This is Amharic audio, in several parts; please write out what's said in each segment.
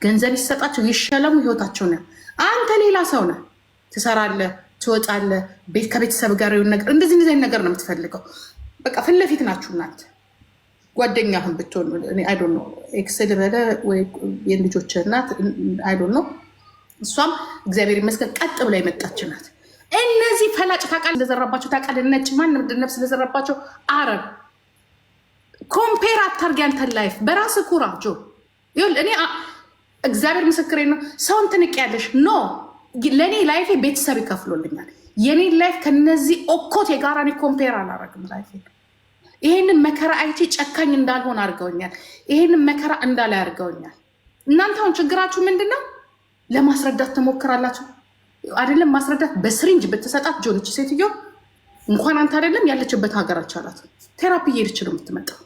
ገንዘብ ይሰጣቸው ይሸለሙ ህይወታቸው ነው። አንተ ሌላ ሰው ነህ፣ ትሰራለህ፣ ትወጣለህ፣ ከቤተሰብ ጋር የሆነ ነገር እንደዚህ ነገር ነው የምትፈልገው። በቃ ፊት ለፊት ናችሁ እናንተ። ጓደኛህን ብትሆን አይ ዶንት ኖ ኤክስ ልበለ ወይ የልጆች እናት አይ ዶንት ኖ። እሷም እግዚአብሔር ይመስገን ቀጥ ብላ የመጣች ናት። እነዚህ ፈላጭ ታውቃለህ እንደዘራባቸው ታውቃለህ። ነጭ ማን ነፍስ እንደዘራባቸው አረብ ኮምፔር አታርጊ። አንተን ላይፍ በራስህ ኩራ ጆ። ይኸውልህ እኔ እግዚአብሔር ምስክሬ ነው። ሰውን ትንቂያለሽ ኖ ለእኔ ላይፌ ቤተሰብ ይከፍሎልኛል። የኔ ላይፍ ከነዚህ ኦኮት የጋራ እኔ ኮምፔር አላረግም ላይፌ። ይሄንን መከራ አይቼ ጨካኝ እንዳልሆን አድርገውኛል። ይሄንን መከራ እንዳላይ አድርገውኛል። እናንተ አሁን ችግራችሁ ምንድን ነው? ለማስረዳት ትሞክራላችሁ አይደለም? ማስረዳት በስሪንጅ ብትሰጣት ጆንች ሴትዮ እንኳን አንተ አይደለም ያለችበት ሀገር አቻላት ቴራፒ እየሄደች ነው የምትመጣው።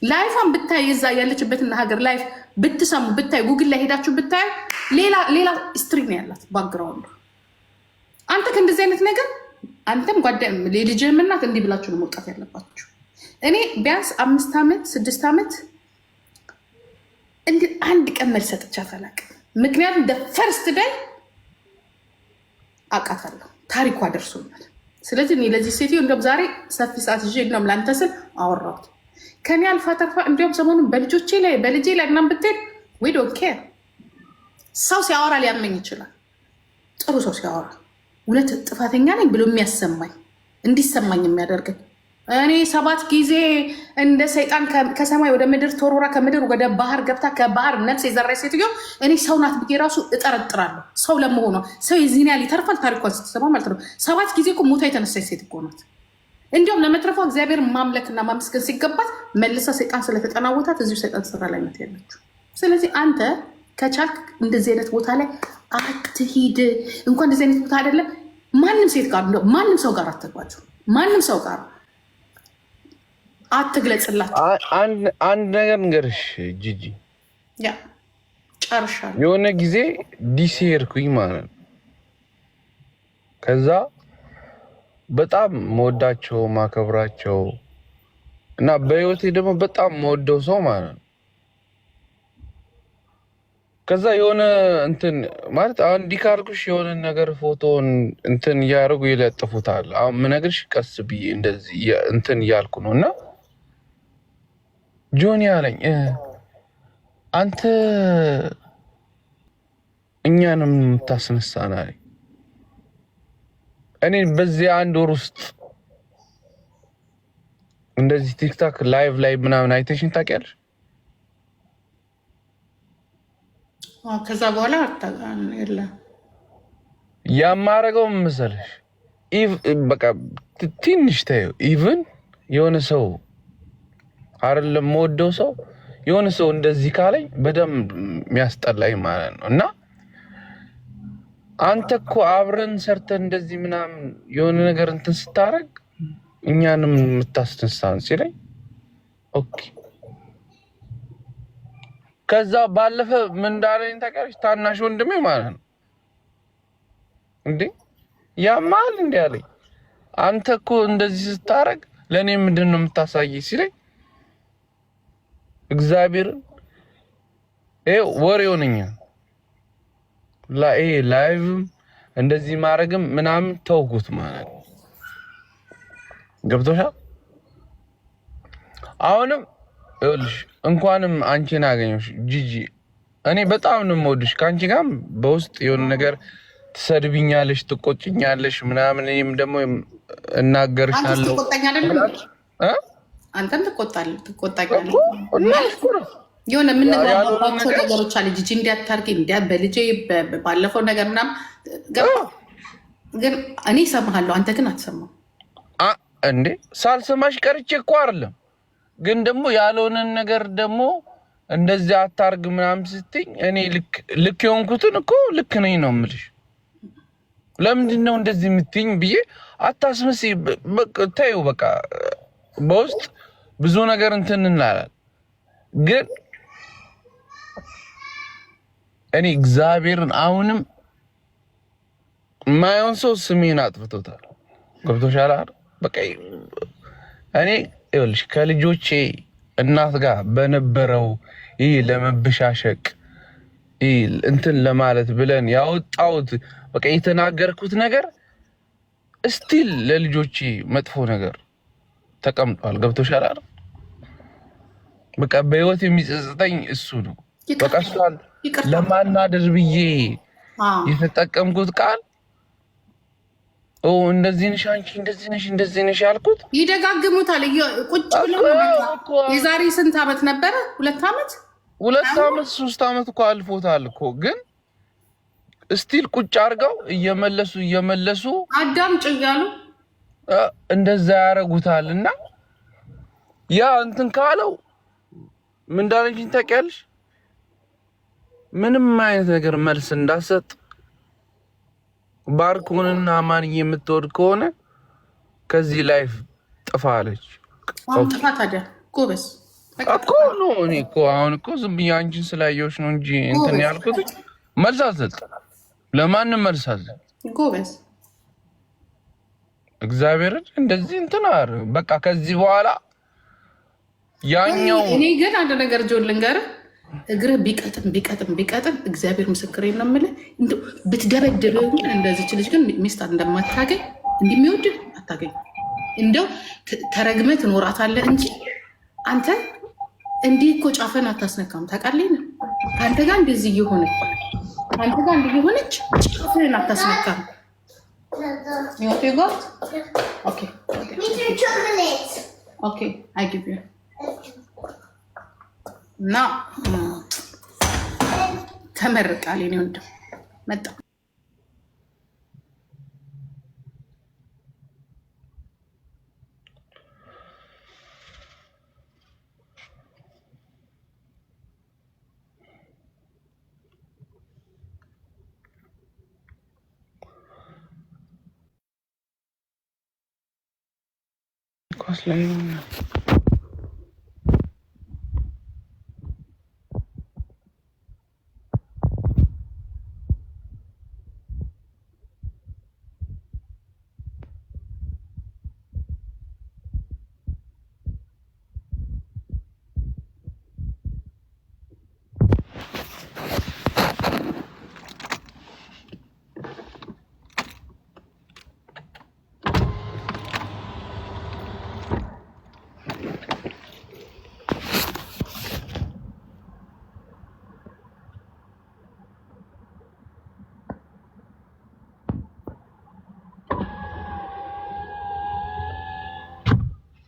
ላይፏን ብታይ የዛ ያለችበትና ሀገር ላይፍ ብትሰሙ ብታይ ጉግል ላይ ሄዳችሁ ብታይ ሌላ ስትሪ ነው ያላት ባክግራውንዱ። አንተ ከእንደዚህ አይነት ነገር አንተም ልጅህም እናት እንዲህ ብላችሁ ነው መውጣት ያለባችሁ። እኔ ቢያንስ 5 ዓመት 6 ዓመት እንዲህ አንድ ቀን መልስ ሰጥቼ አላውቅም። ምክንያቱም ፈርስት ዳይ አውቃታለሁ፣ ታሪኳ ደርሶኛል። ስለዚህ እኔ ለዚህ ሴትዮ እንደውም ዛሬ ሰፊ ሰዓት ይዤ እንደውም ላንተ ስል አወራሁት። ከኔ አልፋ ተርፋ እንዲሁም ሰሞኑን በልጄ ላይ ምናምን ብትሄድ ዊ ዶንት ኬር። ሰው ሲያወራ ሊያመኝ ይችላል። ጥሩ ሰው ሲያወራ እውነት ጥፋተኛ ነኝ ብሎ የሚያሰማኝ እንዲሰማኝ የሚያደርገኝ እኔ 7 ጊዜ እንደ ሰይጣን ከሰማይ ወደ ምድር ተወርውራ ከምድር ወደ ባህር ገብታ ከባህር ነፍስ የዘራች ሴትዮ እኔ ሰው ናት ብዬ ራሱ እጠረጥራለሁ። ሰው ለመሆኗ ሰው የዚህን ያህል ይተርፋል ታሪኳን ስትሰማ ማለት ነው። 7 ጊዜ እኮ ሞታ የተነሳች ሴት እኮ ናት። እንዲሁም ለመትረፏ እግዚአብሔር ማምለክና ማመስገን ሲገባት መልሳ ሰይጣን ስለተጠናወታት እዚሁ ሰይጣን ስራ ላይ ናት ያለችው። ስለዚህ አንተ ከቻልክ እንደዚህ አይነት ቦታ ላይ አትሂድ። እንኳን እንደዚህ አይነት ቦታ አይደለም ማንም ሴት ጋር ማንም ሰው ጋር አትግባቸው። ማንም ሰው ጋር አትግለጽላቸው። አንድ ነገር ንገርሽ ጂጂ፣ ያ ጨርሻለሁ። የሆነ ጊዜ ዲሲ ሄድኩኝ ማለት ነው። ከዛ በጣም መወዳቸው ማከብራቸው እና በህይወቴ ደግሞ በጣም መወደው ሰው ማለት ነው። ከዛ የሆነ እንትን ማለት አሁን እንዲካርኩሽ የሆነ ነገር ፎቶን እንትን እያደረጉ ይለጥፉታል። አሁን ምነግርሽ ቀስ ብዬ እንደዚህ እንትን እያልኩ ነው እና ጆኒ አለኝ አንተ እኛንም የምታስነሳን አለኝ። እኔ በዚህ 1 ወር ውስጥ እንደዚህ ቲክታክ ላይቭ ላይ ምናምን አይተሽኝ ታውቂያለሽ? ከዛ በኋላ የለም ያማረገው መሰለሽ በቃ ትንሽ ታየው ኢቭን የሆነ ሰው አይደለም ወደው ሰው የሆነ ሰው እንደዚህ ካለኝ በደንብ የሚያስጠላኝ ማለት ነው። እና አንተ እኮ አብረን ሰርተን እንደዚህ ምናምን የሆነ ነገር እንትን ስታረግ እኛንም የምታስነሳን ሲለኝ ኦኬ። ከዛ ባለፈ ምን እንዳለኝ ታውቂያለሽ? ታናሽ ወንድሜ ማለት ነው እንዴ ያማል እንዴ አለኝ። አንተ እኮ እንደዚህ ስታረግ ለኔ ምንድነው የምታሳየኝ ሲለኝ እግዚአብሔር ወሬው ነኝ ላይቭም እንደዚህ ማድረግም ምናምን ተውኩት ማለት ነው። ገብቶሻል? አሁንም ይኸውልሽ እንኳንም አንቺን አገኘሁሽ ጂጂ። እኔ በጣም ነው የምወድሽ። ከአንቺ ጋርም በውስጥ የሆነ ነገር ትሰድብኛለሽ፣ ትቆጭኛለሽ ምናምን እኔም ደግሞ እናገርሻለሁ። አንተም ትቆጣኛለህ። የሆነ የምንግባባቸው ነገሮች አለ ጂጂ እንዲያታርጊ በልጄ ባለፈው ነገር ምናምን ግን እኔ እሰማሃለሁ፣ አንተ ግን አትሰማም እንዴ። ሳልሰማሽ ቀርቼ እኮ አይደለም፣ ግን ደግሞ ያልሆነን ነገር ደግሞ እንደዚህ አታርግ ምናምን ስትይኝ እኔ ልክ የሆንኩትን እኮ ልክ ነኝ ነው የምልሽ። ለምንድን ነው እንደዚህ የምትይኝ ብዬ አታስመስይ። ተይው በቃ በውስጥ ብዙ ነገር እንትን እንላለን። ግን እኔ እግዚአብሔርን አሁንም ማየውን ሰው ስሜን አጥፍቶታል። ገብቶሻል አይደል? በቃ እኔ ይኸውልሽ ከልጆቼ እናት ጋር በነበረው ይሄ ለመበሻሸቅ እንትን ለማለት ብለን ያወጣሁት በቃ የተናገርኩት ነገር ስቲል ለልጆቼ መጥፎ ነገር ተቀምጧል። ገብቶሻል አይደል? በቃ በህይወት የሚጸጽተኝ እሱ ነው። በቃ እሷን ለማናደር ብዬ የተጠቀምኩት ቃል እንደዚህ ነሽ አንቺ እንደዚህ ነሽ ያልኩት ይደጋግሙታል። ቁጭ ብለው የዛሬ ስንት ዓመት ነበረ? 2 ዓመት 3 ዓመት እኮ አልፎታል እኮ ግን ስቲል ቁጭ አድርገው እየመለሱ አዳምጭ እያሉ እንደዛ ያደርጉታል። እና ያ እንትን ካለው ምን እንዳለችኝ ታውቂያለሽ? ምንም አይነት ነገር መልስ እንዳሰጥ ባርኮንና ማንዬ የምትወድ ከሆነ ከዚህ ላይፍ ጥፋ አለች። ጥፋ ታዲያ ጎበዝ እኮ ነው። እኔ እኮ አሁን እኮ ዝም ብዬ አንቺን ስላየሁሽ ነው እንጂ እንትን ያልኩት መልስ አልሰጥ፣ ለማንም መልስ አልሰጥ። ጎበዝ እግዚአብሔርን እንደዚህ እንትን አር በቃ ከዚህ በኋላ ያኛው እኔ ግን አንድ ነገር ጆን ልንገርህ፣ እግርህ ቢቀጥም እግዚአብሔር ምስክሬ ነው የምልህ፣ እንደው ብትደበድበው እንደዚች ልጅ ግን ሚስት እንደማታገኝ እንደሚወድ አታገኝ። እንደው ተረግመህ ትኖራታለህ እንጂ አንተ እንዲህ እኮ ጫፈን አታስነካም። ታውቃለህ? አንተ ጋር እንደዚህ እየሆነች ጫፍህን አታስነካም። ኦኬ አይ ጊቭ ዩ እና ተመርቃል። እኔ ወንድም መጣ ኳስ ላይ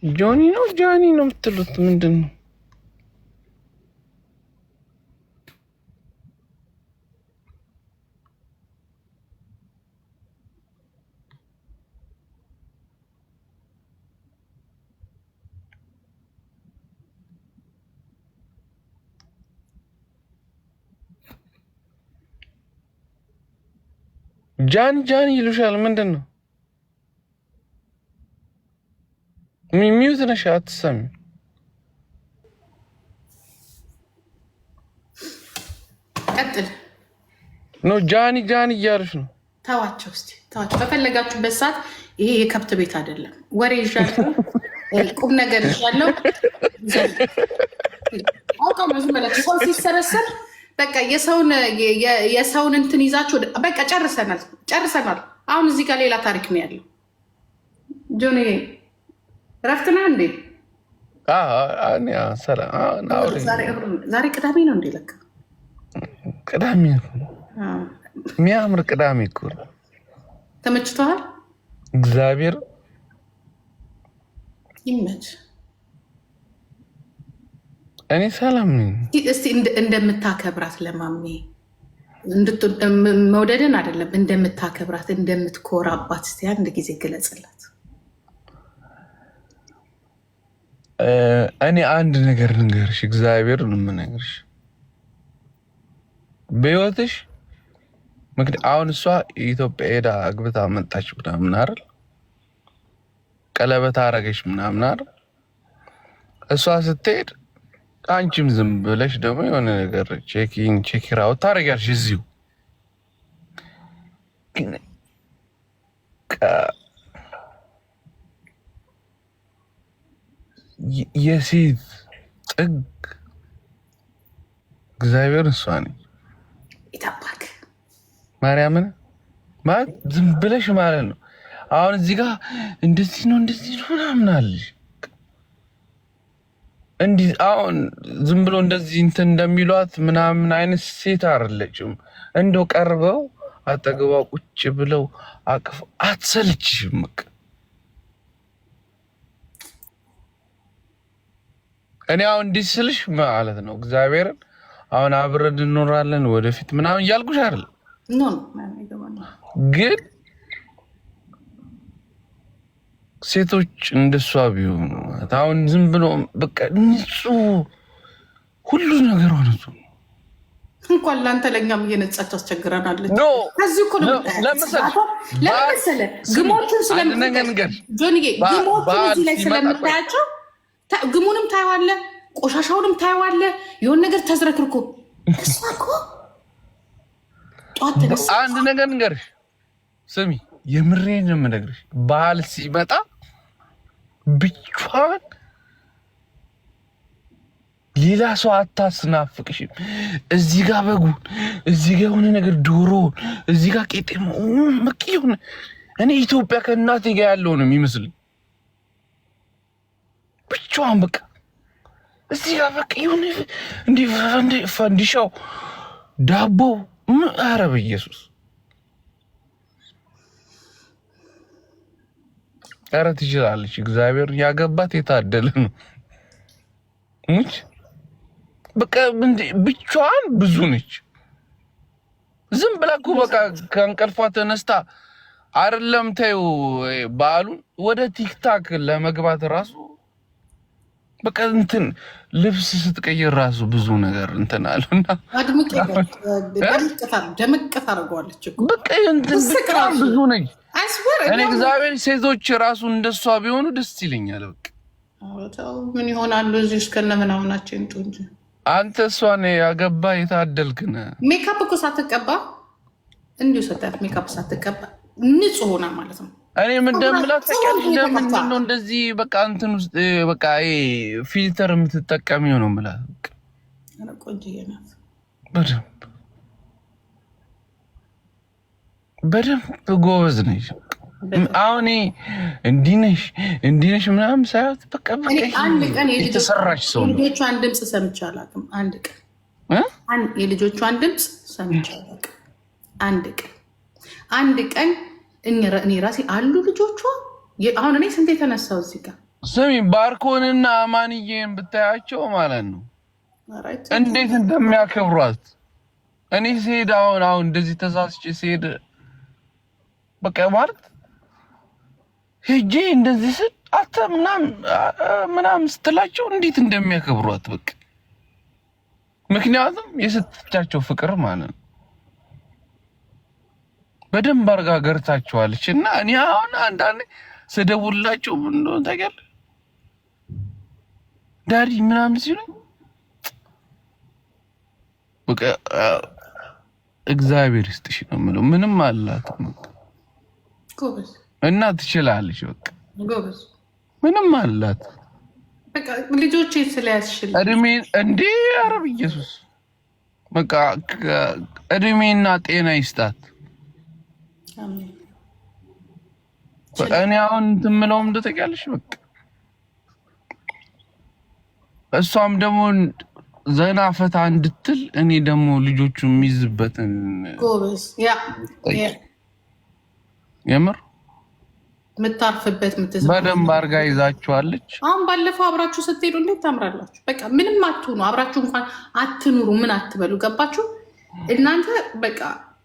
ጆኒ ነው ጃኒ ነው የምትሉት ምንድን ነው? ጃኒ ይሉሻል። ምንድን ነው? ሚውት ነሽ አትሰሚ። ቀጥል ኖ ጃኒ እያለሽ ነው። ተዋቸው እስኪ ተዋቸው። በፈለጋችሁበት ሰዓት። ይሄ የከብት ቤት አይደለም። ወሬ ይዣለሁ፣ ቁም ነገር ይዣለሁ። አውቃ ነው ዝም ብላችሁ ሰው ሲሰበሰብ በቃ የሰውን እንትን ይዛችሁ በቃ ጨርሰናል። አሁን እዚህ ጋር ሌላ ታሪክ ነው ያለው። ጆኒ እረፍት ነህ እንዴ? ዛሬ ቅዳሜ ነው እንዴ? ለካ ቅዳሜ የሚያምር ቅዳሜ እኮ ተመችቶሃል? እግዚአብሔር ይመች። እኔ ሰላም ነኝ። እስቲ እንደምታከብራት ለማሜ መውደድን አይደለም እንደምታከብራት እንደምትኮራባት እስቲ አንድ ጊዜ ግለጽላት። እኔ አንድ ነገር ልንገርሽ፣ እግዚአብሔር ነው የምነግርሽ። በህይወትሽ አሁን እሷ ኢትዮጵያ ሄዳ አግብታ መጣች ምናምን አይደል? ቀለበት አረገች ምናምን አይደል? እሷ ስትሄድ አንቺም ዝም ብለሽ ደግሞ የሆነ ነገር ቼኪራው ታደርጊያለሽ እዚሁ። የሴት ጥግ እግዚአብሔር እሷ ነኝ። ይታባክ ማርያምን ማለት ዝም ብለሽ ማለት ነው። አሁን እዚህ ጋር እንደዚህ ነው ምናምን አለሽ እንዲህ አሁን ዝም ብሎ እንደዚህ እንትን እንደሚሏት ምናምን አይነት ሴት አይደለችም። እንደው ቀርበው አጠገቧ ቁጭ ብለው አቅፈው አትሰልችም። እኔ አሁን እንዲህ ስልሽ ማለት ነው እግዚአብሔርን አሁን አብረን እንኖራለን ወደፊት ምናምን እያልኩሽ አይደል? ግን ሴቶች እንደሷ ቢሆኑ አሁን ዝም ብሎ በቃ ንጹህ ሁሉ ነገር ሆነ እንኳን ላንተ ለኛም እየነጻች አስቸግራናለች። ከዚህ እኮ ነው ለምሳሌ ግሞቹን ስለምትነገር ጆኒዬ ግሞቹን እዚህ ላይ ስለምታያቸው ግሙንም ታየዋለህ፣ ቆሻሻውንም ታየዋለህ። የሆነ ነገር ተዝረክርኮ እሷ እኮ ጧት ተነሳ። አንድ ነገር ንገርሽ ስሚ፣ የምሬን ነው የምነግርሽ። ባህል ሲመጣ ብቻዋን ሌላ ሰው አታስናፍቅሽም። እዚህ ጋር በጉን፣ እዚህ ጋር የሆነ ነገር ዶሮውን፣ እዚህ ጋር ቄጤማ መቅየውን እኔ ኢትዮጵያ ከእናቴ ጋር ያለው ነው የሚመስልኝ። ብቻዋን በቃ እዚህ ጋር በቃ የሆነ እንደ ፈንዲሻው ዳቦ ኧረ በኢየሱስ ኧረ ትችላለች። እግዚአብሔር ያገባት የታደለ ነው። ሙች በቃ ብቻዋን ብዙ ነች። ዝም ብላ እኮ በቃ ከእንቅልፏ ተነስታ አይደለም ተይው በዓሉን ወደ ቲክታክ ለመግባት ራሱ በቃ እንትን ልብስ ስትቀይር ራሱ ብዙ ነገር እንትን አለና ደምቅ ታደርገዋለች። በቃ እንትን ብዙ ነች። እኔ እግዚአብሔር ሴቶች ራሱ እንደሷ ቢሆኑ ደስ ይለኛል። በቃ ምን ይሆናሉ እዚህ እስከነ ምናምናቸው እንጡ እንጂ አንተ እሷን ያገባ የታደልክ ነህ። ሜካፕ እኮ ሳትቀባ እንዲሁ ሰጣት። ሜካፕ ሳትቀባ ንጹህ ሆና ማለት ነው። እኔ ምን እንደምላት ታውቂያለሽ? ለምንድን ነው እንደዚህ በቃ እንትን ውስጥ በቃ ፊልተር የምትጠቀሚው ነው የምላት። በቃ ቆንጆዬ ናት። በደንብ ጎበዝ ነሽ። አሁን እንዲህ ነሽ ምናምን ሳይሆን በቃ አንድ ቀን የተሰራች ሰው ነው። የልጆቿን ድምፅ ሰምቼ አላውቅም። አንድ የልጆቿን ድምፅ ሰምቼ አላውቅም። አንድ ቀን እኔ ራሴ አሉ ልጆቿ። አሁን እኔ ስንት የተነሳው እዚህ ጋር ስሚ፣ ባርኮንና አማንዬን ብታያቸው ማለት ነው እንዴት እንደሚያከብሯት። እኔ ስሄድ አሁን እንደዚህ ተሳስቼ ስሄድ በቃ ማለት ሄጄ እንደዚህ ስል አተ ምናምን ስትላቸው እንዴት እንደሚያከብሯት በቃ ምክንያቱም የሰጠቻቸው ፍቅር ማለት ነው። በደንብ አድርጋ ገርታቸዋለች። እና እኔ አሁን አንዳንዴ ስደውልላቸው ምን እንደሆነ ታውቂያለሽ? ዳዲ ምናምን ሲሉኝ በቃ እግዚአብሔር ይስጥሽ ነው የምለው። ምንም አላት ጎበዝ እና ትችላለች። በቃ ጎበዝ ምንም አላት። በቃ ልጆቼ ስለያዝሽልኝ እድሜ እንዴ አረብ ኢየሱስ በቃ እድሜና ጤና ይስጣት። እኔ አሁን እንትን የምለውም እንደተቀያለሽ በቃ እሷም ደግሞ ዘና ፈታ እንድትል እኔ ደግሞ ልጆቹ የሚይዝበትን ጎበዝ የምር የምታርፍበት በደንብ አድርጋ ይዛችኋለች። አሁን ባለፈው አብራችሁ ስትሄዱ እንዴት ታምራላችሁ። በቃ ምንም አትሆኑ፣ አብራችሁ እንኳን አትኑሩ፣ ምን አትበሉ። ገባችሁ እናንተ በቃ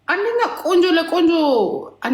አንደኛ ቆንጆ ለቆንጆ